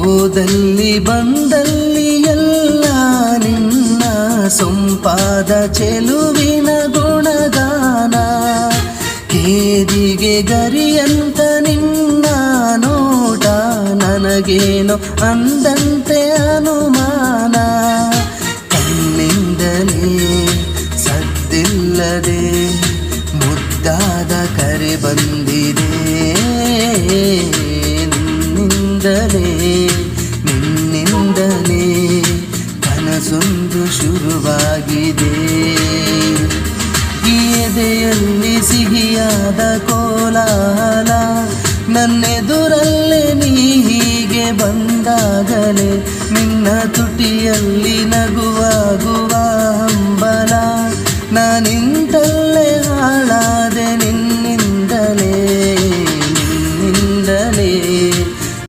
ಹೋದಲ್ಲಿ ಬಂದಲ್ಲಿ ಎಲ್ಲ ನಿನ್ನ ಸೊಂಪಾದ ಚೆಲುವಿನ ಗುಣಗಾನ. ಕೇದಿಗೆ ಗರಿಯಂತ ನಿನ್ನ ನೋಟ ನನಗೇನೋ ಅಂದಂತೆ ಅನುಮಾನ. ಕಣ್ಣಿಂದಲೇ ಸದ್ದಿಲ್ಲದೆ ಮುದ್ದಾದ ಕರೆ ಬಂದಿದೆ. ನಿನ್ನಿಂದಲೇ ಕನಸೊಂದು ಶುರುವಾಗಿದೆ. ಈ ಎದೆಯಲ್ಲಿ ಸಿಹಿಯಾದ ಕೋಲಾಹಲ, ನನ್ನೆದುರಲ್ಲೇ ನೀ ಹೀಗೆ ಬಂದಾಗಲೇ ನಿನ್ನ ತುಟಿಯಲ್ಲಿ ನಗುವಾಗುವ ಹಂಬಲ. ನಾನಿಂದ